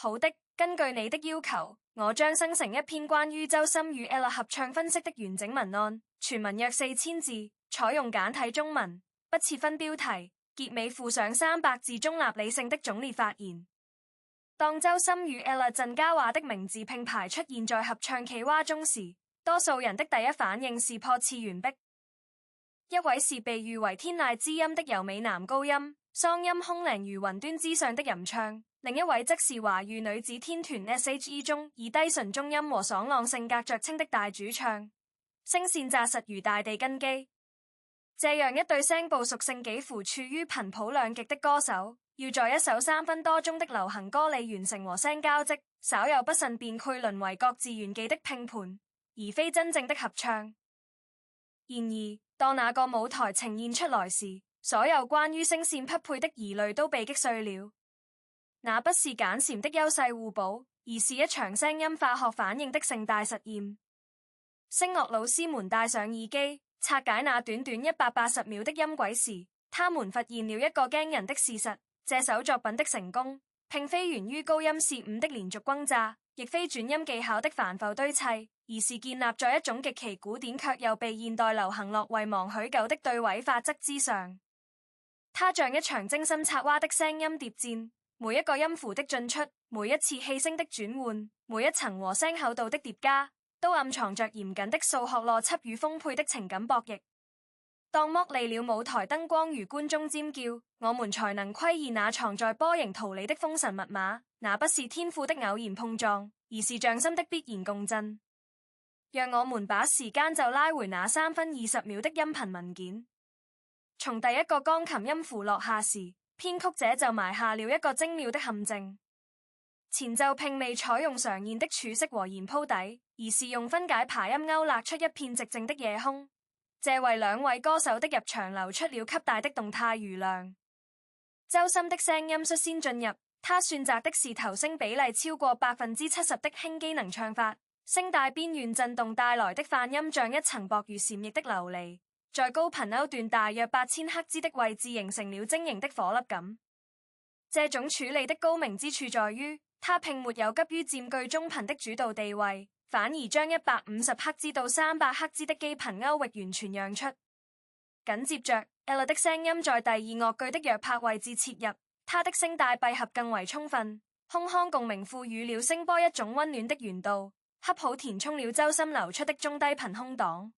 好的，根據你的要求，我將生成一篇關於周深與 Ella 合唱分析的完整文案，全文約4000字，採用簡體中文，不設分標題，結尾附上300字中立理性的總列發言。當周深與 Ella 陣嘉華的名字並排出現在合唱企劃中時，多數人的第一反應是破次元壁。一位是被譽為天籟之音的柔美男高音，嗓音空靈如雲端之上的吟唱；另一位則是華語女子天團 S.H.E 中以低沉中音和爽朗性格著稱的大主唱，聲線紮實如大地根基。這樣一對聲部屬性幾乎處於頻譜兩極的歌手，要在一首3分多鐘的流行歌裏完成和聲交織，稍有不慎便會淪為各自炫技的拼盤，而非真正的合唱。然而，當那個舞台呈現出來時，所有關於聲線匹配的疑慮都被擊碎了。那不是簡禪的優勢互補，而是一場聲音化學反應的盛大實驗。聲樂老師們戴上耳機，拆解那短短180秒的音軌時，他們發現了一個驚人的事實：這首作品的成功，並非源於高音線5的連續轟炸，亦非轉音技巧的繁複堆砌，而是建立在一種極其古典卻又被現代流行樂遺忘許久的對位法則之上。它像一場精心策劃的聲音諜戰，每一個音符的進出，每一次氣聲的轉換，每一層和聲厚度的疊加，都暗藏着嚴謹的數學邏輯與豐沛的情感博弈。當剝離了舞台燈光與觀眾尖叫，我們才能窺見那藏在波形圖裡的封神密碼。那不是天賦的偶然碰撞，而是匠心的必然共振。讓我們把時間就拉回那3分20秒的音頻文件。從第一個鋼琴音符落下時，編曲者就埋下了一個精妙的陷阱。前奏並未採用常見的柱式和弦鋪底，而是用分解琶音勾勒出一片寂靜的夜空，這為兩位歌手的入場留出了極大的動態餘量。周深的聲音率先進入，他選擇的是頭聲比例超過70%的輕機能唱法，聲帶邊緣震動帶來的泛音像一層薄如蟬翼的琉璃，在高頻歐段大約8000赫茲的位置形成了晶瑩的顆粒感。這種處理的高明之處在於，它並沒有急於佔據中頻的主導地位，反而將150赫茲到300赫茲的基頻歐域完全讓出。緊接着 Ella 的聲音在第二樂句的弱拍位置切入，她的聲帶閉合更為充分，空腔共鳴賦予了聲波一種溫暖的圓度，恰好填充了周深流出的中低頻空檔。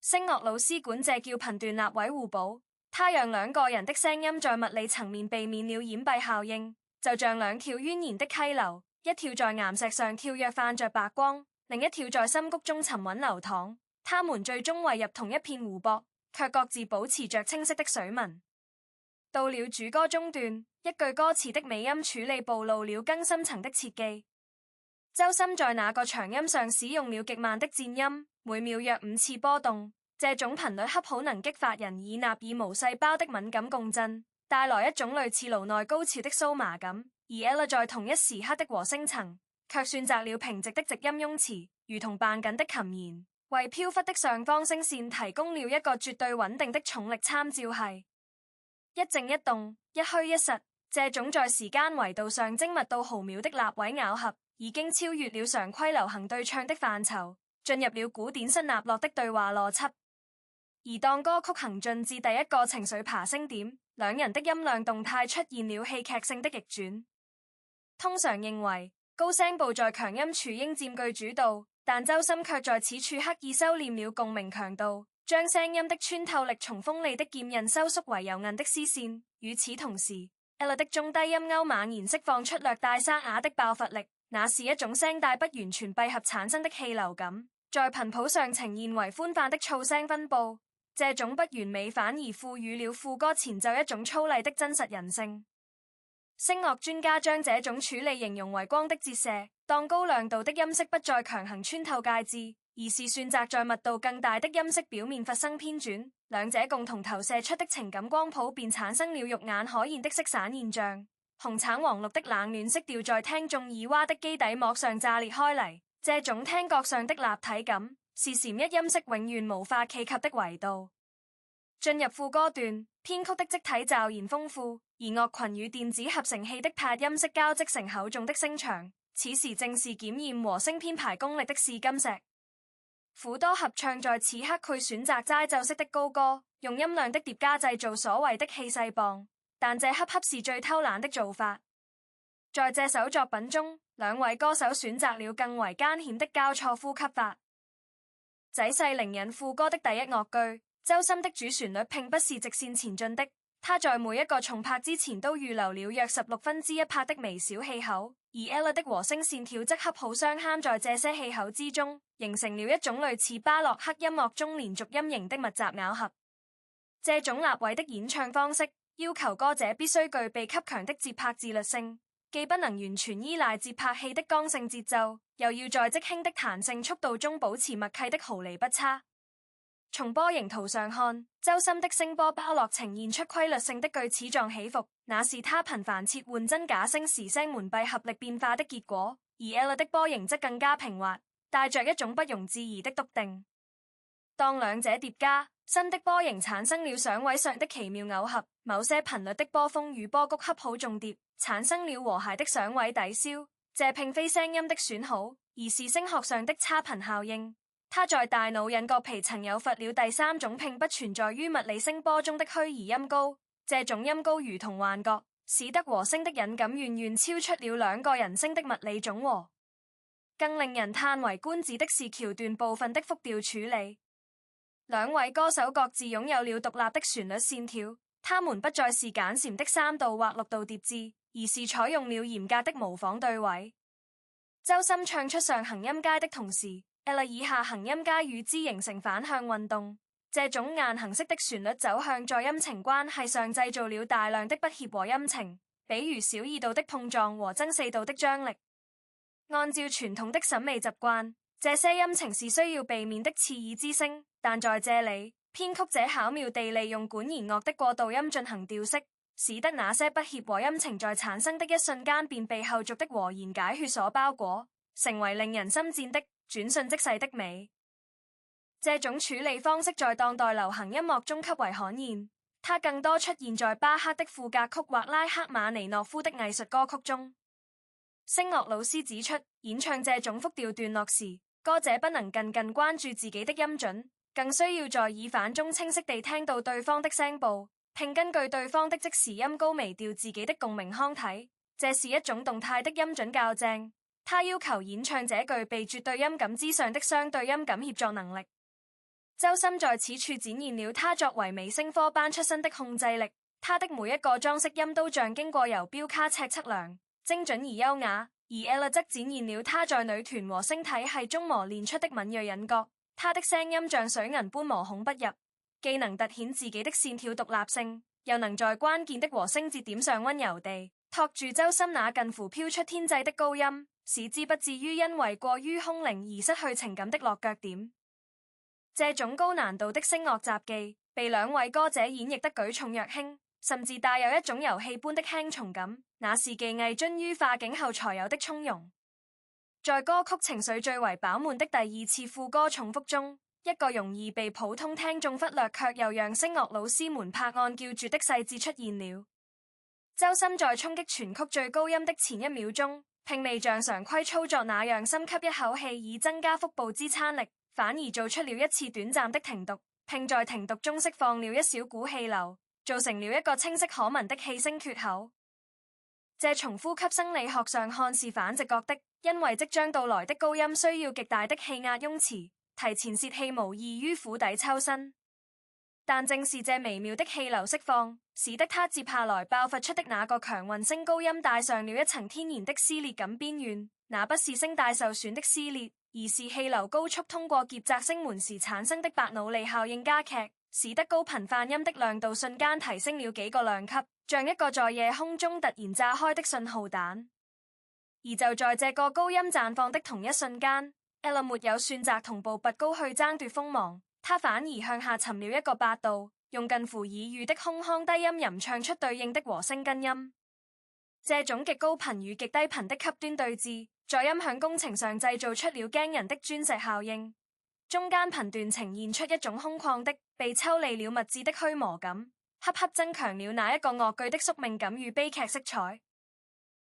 聲樂老師管這叫頻段立位互補，他讓兩個人的聲音在物理層面避免了掩蔽效應，就像兩條蜿蜒的溪流，一條在岩石上跳躍泛着白光，另一條在深谷中沉穩流淌，他們最終匯入同一片湖泊，卻各自保持着清晰的水紋。到了主歌中段，一句歌詞的尾音處理暴露了更深層的設計。周深在那個長音上使用了極慢的顫音，每秒約5次波動，這種頻率恰好能激發人耳納爾毛細胞的敏感共振，帶來一種類似顱內高潮的酥麻感。而 Ella 在同一時刻的和聲層，卻選擇了平直的直音雍詞，如同扮緊的琴弦，為飄忽的上方聲線提供了一個絕對穩定的重力參照系。一靜一動，一虛一實，這種在時間維度上精密到毫秒的立位咬合，已經超越了常規流行對唱的範疇，進入了古典塞納洛的對話邏輯。而當歌曲行進至第一個情緒爬升點，兩人的音量動態出現了戲劇性的逆轉。通常認為高聲部在強音處應佔據主導，但周深卻在此處刻意收斂了共鳴強度，將聲音的穿透力從鋒利的劍刃收縮為柔韌的絲線。與此同時 Ella 的中低音歐猛然釋放出略帶沙啞的爆發力，那是一種聲帶不完全閉合產生的氣流感，在頻譜上呈現為寬泛的噪聲分布。這種不完美反而賦予了副歌前奏一種粗糲的真實人性。聲樂專家將這種處理形容為光的折射，當高亮度的音色不再強行穿透介質，而是選擇在密度更大的音色表面發生偏轉，兩者共同投射出的情感光譜便產生了肉眼可見的色散現象。紅橙黃綠的冷暖色調在聽眾耳蝸的基底膜上炸裂開嚟，這種聽覺上的立體感是禪一音色永遠無法企及的維度。進入副歌段，編曲的積體驟然豐富，而樂群與電子合成器的拍音色交織成厚重的聲場，此時正是檢驗和聲編排功力的試金石。苦多合唱在此刻佢選擇齋奏式的高歌，用音量的疊加製造所謂的氣勢棒，但這恰恰是最偷懶的做法。在這首作品中，兩位歌手選擇了更為艱險的交錯呼吸法。仔細聆引副歌的第一樂句，周深的主旋律並不是直線前進的，他在每一個重拍之前都預留了約1/16拍的微小氣口，而 Ella 的和聲線條則恰好相嵌在這些氣口之中，形成了一種類似巴洛克音樂中連續音型的密集咬合。這種立位的演唱方式，要求歌者必須具備極強的節拍自律性，既不能完全依賴節拍器的剛性節奏，又要在即興的彈性速度中保持默契的毫釐不差。從波形圖上看，周深的聲波包絡呈現出規律性的鋸齒狀起伏，那是他頻繁切換真假聲時聲門閉合力變化的結果。而 Ella 的波形則更加平滑，帶着一種不容置疑的篤定。當兩者疊加，新的波形產生了上位上的奇妙耦合，某些頻率的波峰與波谷恰好重疊，產生了和諧的上位抵消。這並非聲音的損耗，而是聲學上的差頻效應。他在大腦隱角皮層誘發了第三種並不存在於物理聲波中的虛擬音高，這種音高如同幻覺，使得和聲的隱感遠遠超出了兩個人聲的物理總和。更令人嘆為觀止的是橋段部分的複調處理，兩位歌手各自擁有了獨立的旋律線條，他們不再是簡禪的3度或6度疊字，而是採用了嚴格的模仿對位。周深唱出上行音階的同時，Ella 以下行音階與之形成反向運動，這種雁行式的旋律走向在音程關係上製造了大量的不協和音程，比如小2度的碰撞和增4度的張力。按照傳統的審美習慣，這些音程是需要避免的刺耳之聲，但在這裡，編曲者巧妙地利用管弦樂的過渡音進行調色，使得那些不協和音程在產生的一瞬間便被後續的和弦解血所包裹，成為令人心顫的轉瞬即逝的美。這種處理方式在當代流行音樂中極為罕見，它更多出現在巴赫的賦格曲或拉赫瑪尼諾夫的藝術歌曲中。聲樂老師指出，演唱這種複調段落時，歌者不能僅僅關注自己的音準，更需要在耳返中清晰地聽到對方的聲部，並根據對方的即時音高微調自己的共鳴腔體。這是一種動態的音準校正。他要求演唱者具備絕對音感之上的相對音感協作能力。周深在此處展現了他作為美聲科班出身的控制力，他的每一個裝飾音都像經過由標卡尺測量，精準而優雅。而 Ella 則展現了他在女團和聲體系中磨練出的敏銳隱覺，他的聲音像水銀般無孔不入，既能凸顯自己的線條獨立性，又能在關鍵的和聲節點上溫柔地托住周深那近乎飄出天際的高音，使之不至於因為過於空靈而失去情感的落腳點。這種高難度的聲樂雜技被兩位歌者演繹得舉重若輕，甚至帶有一種遊戲般的輕鬆感，那是技藝臻於化境後才有的從容。在歌曲情緒最為飽滿的第二次副歌重複中，一個容易被普通聽眾忽略卻又讓聲樂老師們拍案叫絕的細節出現了。周深在衝擊全曲最高音的前1秒鐘，並未像常規操作那樣深吸一口氣以增加腹部支撐力，反而做出了一次短暫的停讀，並在停讀中釋放了一小股氣流，造成了一個清晰可聞的氣聲缺口。這從呼吸生理學上看是反直覺的，因為即將到來的高音需要極大的氣壓擁持，提前泄氣無異於釜底抽薪。但正是這微妙的氣流釋放，使得他接下來爆發出的那個強混聲高音帶上了一層天然的撕裂感邊緣，那不是聲帶受損的撕裂，而是氣流高速通過夾雜聲門時產生的白努利效應加劇，使得高頻泛音的亮度瞬間提升了幾個量級，像一個在夜空中突然炸開的信號彈。而就在這個高音綻放的同一瞬間，Ella 沒有選擇同步拔高去爭奪鋒芒，他反而向下沉了一個8度，用近乎耳語的空腔低音吟唱出對應的和聲根音。這種極高頻與極低頻的極端對峙，在音響工程上製造出了驚人的鑽石效應。中間頻段呈現出一種空曠的、被抽離了物質的虛磨感，恰恰增強了那一個樂句的宿命感與悲劇色彩。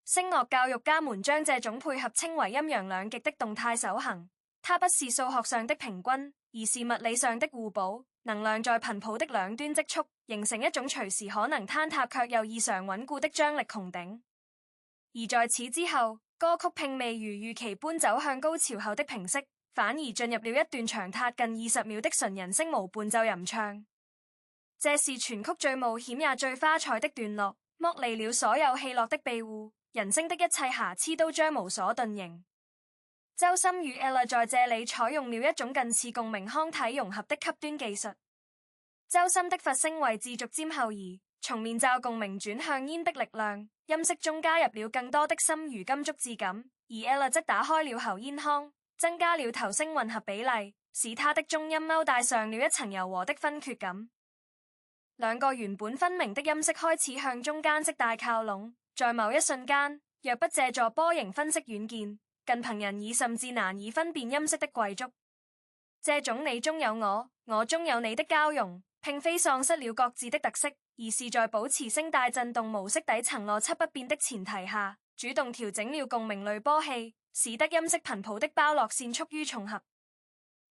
聲樂教育家們將這種配合稱為陰陽兩極的動態守恆，它不是數學上的平均，而是物理上的互補，能量在頻譜的兩端積蓄，形成一種隨時可能坍塌卻又異常穩固的張力穹頂。而在此之後，歌曲並未如預期般走向高潮後的平息，反而進入了一段長達近20秒的純人聲無伴奏吟唱。這是全曲最冒險也最花彩的段落，剝離了所有戲樂的庇護，人聲的一切瑕疵都將無所遁形。周深與 Ella 在這裡採用了一種近似共鳴腔體融合的級端技術。周深的發聲位置逐漸後移，從面罩共鳴轉向煙壁力量，音色中加入了更多的深如金屬質感，而 Ella 則打開了喉煙腔，增加了頭聲混合比例，使他的中音勾帶上了一層柔和的分缺感。兩個原本分明的音色開始向中間色帶靠攏，在某一瞬間，若不借助波形分析軟件，近憑人耳甚至難以分辨音色的貴族。這種你中有我，我中有你的交融，並非喪失了各自的特色，而是在保持聲帶震動模式底層邏輯不變的前提下，主動調整了共鳴濾波器，使得音色頻譜的包絡線趨於重合。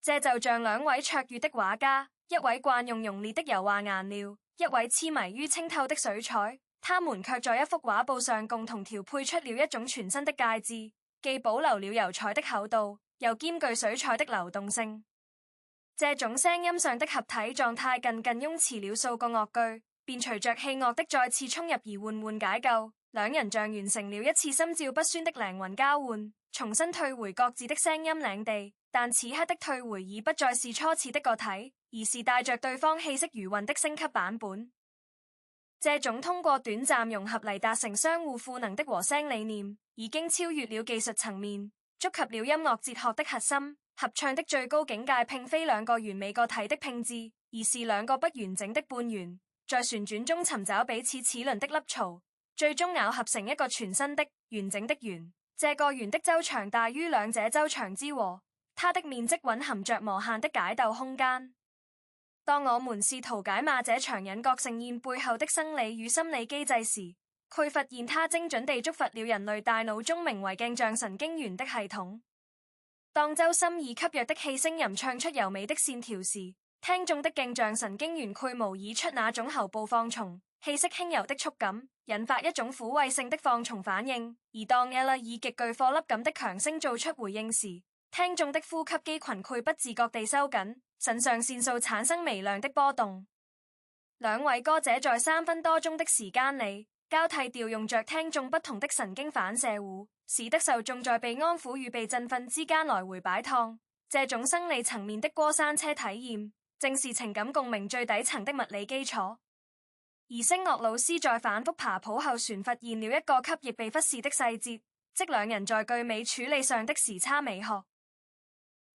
這就像兩位卓越的畫家，一位慣用濃烈的油畫顏料，一位痴迷於清透的水彩，他們卻在一幅畫布上共同調配出了一種全新的介質，既保留了油彩的厚度，又兼具水彩的流動性。這種聲音上的合體狀態近擁持了數個樂句，便隨着器樂的再次衝入而緩緩解構，兩人像完成了一次心照不宣的靈魂交換，重新退回各自的聲音領地。但此刻的退回已不再是初次的個體，而是帶着對方氣息餘韻的升級版本。這種通過短暫融合嚟達成相互賦能的和聲理念，已經超越了技術層面，觸及了音樂哲學的核心。合唱的最高境界並非兩個完美個體的拼置，而是兩個不完整的半圓，在旋轉中尋找彼此齒輪的凹槽，最終咬合成一個全新的完整的圓。這個圓的周長大於兩者周長之和。它的面積蘊含着無限的解鬥空間。當我們試圖解碼這場引覺盛宴背後的生理與心理機制時，卻發現它精準地觸發了人類大腦中名為鏡像神經元的系統。當周深以吸弱的氣聲吟唱出柔美的線條時，聽眾的鏡像神經元卻模擬出那種喉部放鬆、氣息輕柔的觸感，引發一種撫慰性的放鬆反應。而當 Ella 以極具顆粒感的強聲做出回應時，聽眾的呼吸肌群會不自覺地收緊，腎上腺素產生微量的波動。兩位歌者在3分多鐘的時間裡，交替調用着聽眾不同的神經反射弧，使得受眾在被安撫與被振奮之間來回擺盪。這種生理層面的過山車體驗，正是情感共鳴最底層的物理基礎。而聲樂老師在反覆爬譜後，旋發現了一個給亦被忽視的細節，即兩人在句尾處理上的時差美學。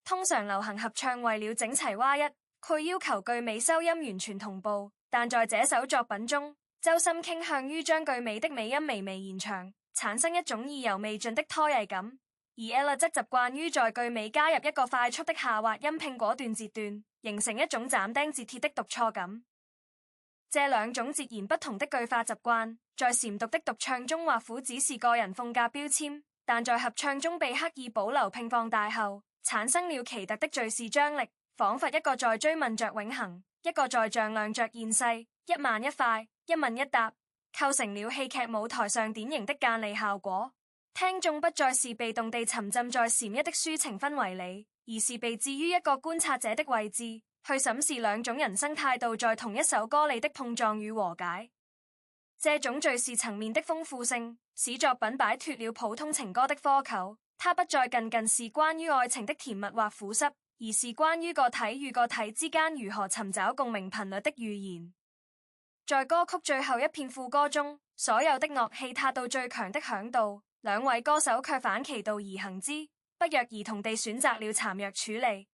通常流行合唱為了整齊劃一，佢要求句尾收音完全同步，但在這首作品中，周深傾向於將句尾的尾音微微延長，產生一種意猶未盡的拖曳感，而 Ella 則習慣於在句尾加入一個快速的下滑音拼果斷截斷，形成一種斬釘截鐵的讀錯感。這兩種截然不同的句法習慣，在禪讀的獨唱中或苦只是個人風格標籤，但在合唱中被刻意保留並放大後，產生了奇特的敘事張力，仿佛一個在追問着永恆，一個在丈量着現世，一慢一快，一問一答，構成了戲劇舞台上典型的間離效果。聽眾不再是被動地沉浸在禪意的抒情氛圍裡，而是被置於一個觀察者的位置，去審視兩種人生態度在同一首歌裡的碰撞與和解。這種敘事層面的豐富性，使作品擺脫了普通情歌的窠臼。它不再僅僅是關於愛情的甜蜜或苦澀，而是關於個體與個體之間如何尋找共鳴頻率的預言。在歌曲最後一片副歌中，所有的樂器達到最強的響度，兩位歌手卻反其道而行之，不約而同地選擇了殘弱處理。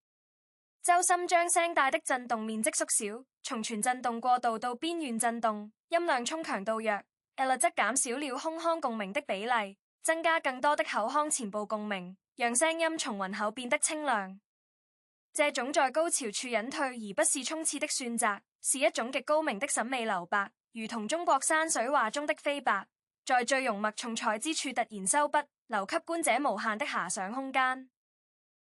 周深將聲帶的震動面積縮小，從全震動過渡到邊緣震動，音量從強到弱。Ella 則減少了胸腔共鳴的比例，增加更多的口腔前部共鳴，讓聲音從渾厚變得清亮。這種在高潮處隱退而不是衝刺的選擇，是一種極高明的審美留白，如同中國山水畫中的飛白，在最融墨重彩之處突然收筆，留給觀者無限的遐想空間。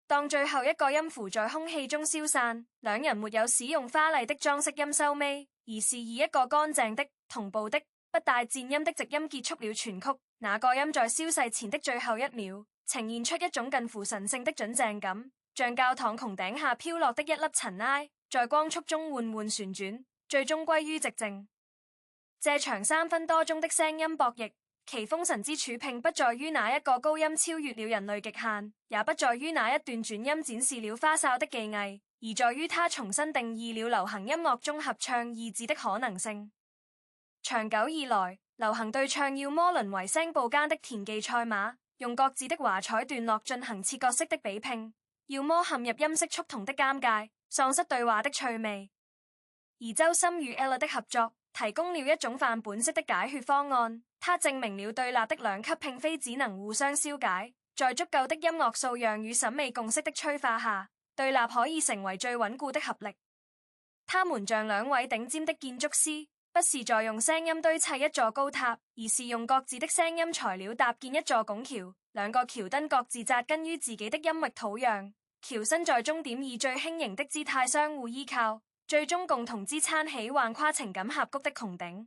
當最後一個音符在空氣中消散，兩人沒有使用花麗的裝飾音收尾，而是以一個乾淨的、同步的、不帶顫音的直音結束了全曲。那個音在消逝前的最後一秒，呈現出一種近乎神聖的準正感，像教堂穹頂下飄落的一粒塵埃，在光速中緩緩旋轉，最終歸於寂靜。這場3分多鐘的聲音博弈，其封神之處並不在於哪一個高音超越了人類極限，也不在於哪一段轉音展示了花哨的技藝，而在於它重新定義了流行音樂中合唱二字的可能性。長久以來，流行對唱要麼淪為聲部間的田忌賽馬，用各自的華彩段落進行切割式的比拼，要麼陷入音色速同的尷尬，喪失對話的趣味。而周深與 Ella 的合作，提供了一種範本式的解決方案，它證明了對立的兩級並非只能互相消解，在足夠的音樂素養與審美共識的催化下，對立可以成為最穩固的合力。他們像兩位頂尖的建築師，不是在用聲音堆砌一座高塔，而是用各自的聲音材料搭建一座拱橋，兩個橋墩各自紮根於自己的音域土壤，橋身在終點以最輕盈的姿態相互依靠，最終共同支撐起橫跨情感峽谷的穹頂。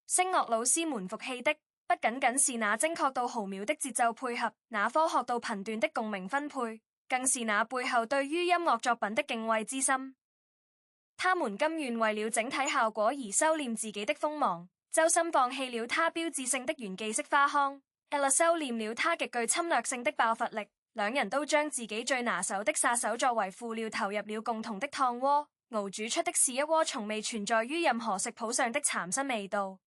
聲樂老師們服氣的不僅僅是那精確到毫秒的節奏配合，那科學到頻段的共鳴分配，更是那背後對於音樂作品的敬畏之心。他們甘願為了整體效果而收斂自己的鋒芒。周深放棄了他標誌性的圓記式花腔，Ella 收斂了他極具侵略性的爆發力。兩人都將自己最拿手的殺手作為輔料投入了共同的燙鍋，熬煮出的是一鍋從未存在於任何食譜上的嶄新味道。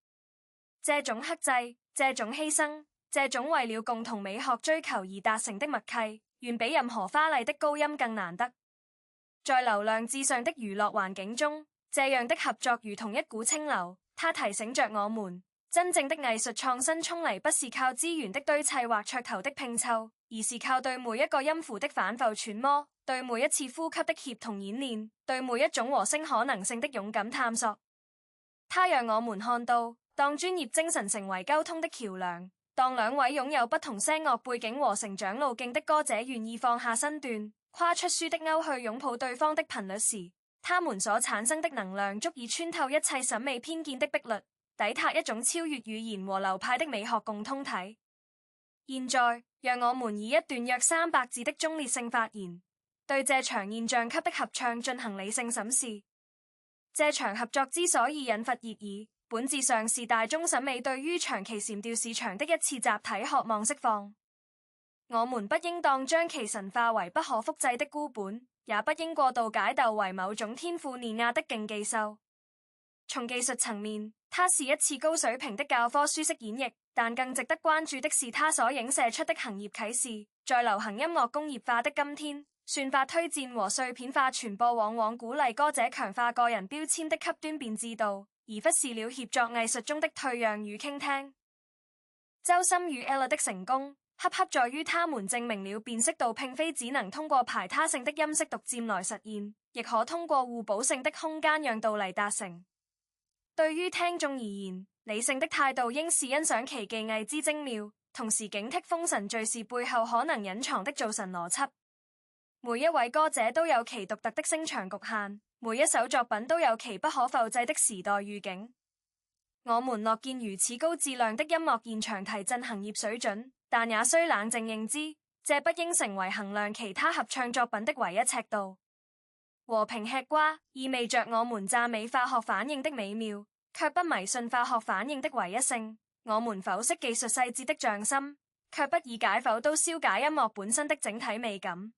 這種克制，這種犧牲，這種為了共同美學追求而達成的默契，遠比任何華麗的高音更難得。在流量至上的娛樂環境中，這樣的合作如同一股清流，它提醒着我們，真正的藝術創新衝嚟不是靠資源的堆砌或噱頭的拼湊，而是靠對每一個音符的反覆揣摩，對每一次呼吸的協同演練，對每一種和聲可能性的勇敢探索。它讓我們看到，當專業精神成為溝通的橋樑，當兩位擁有不同聲樂背景和成長路徑的歌者願意放下身段，跨出書的鈎去擁抱對方的頻率時，他們所產生的能量足以穿透一切審美偏見的壁壘，抵達一種超越語言和流派的美學共通體。現在，讓我們以一段約300字的中立性發言，對這場現象級的合唱進行理性審視。這場合作之所以引發熱議，本質上是大眾審美對於長期禪調市場的一次集體渴望釋放。我們不應當將其神化為不可複製的孤本，也不應過度解構為某種天賦碾壓的競技秀。從技術層面，它是一次高水平的教科書式演繹，但更值得關注的是它所影射出的行業啟示。在流行音樂工業化的今天，算法推薦和碎片化傳播往往鼓勵歌者強化個人標籤的極端變質度，而忽視了協作藝術中的退讓與傾聽。周深與 Ella 的成功，恰恰在於他們證明了辨識度並非只能通過排他性的音色獨佔來實現，亦可通過互補性的空間讓渡嚟達成。對於聽眾而言，理性的態度應是欣賞其技藝之精妙，同時警惕封神敘事背後可能隱藏的造神邏輯。每一位歌者都有其獨特的聲場局限，每一首作品都有其不可複製的時代預警。我們樂見如此高質量的音樂現場提振行業水準，但也需冷靜認知，這不應成為衡量其他合唱作品的唯一尺度。和平吃瓜，意味着我們讚美化學反應的美妙，卻不迷信化學反應的唯一性。我們剖析技術細節的匠心，卻不以解剖刀消解音樂本身的整體美感。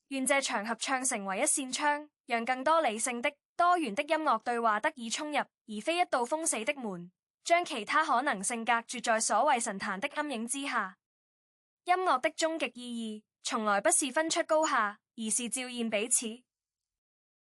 願這場合唱成為一扇窗，讓更多理性的、多元的音樂對話得以衝入，而非一道封死的門，將其他可能性隔絕在所謂神壇的暗影之下。音樂的終極意義，從來不是分出高下，而是照現彼此，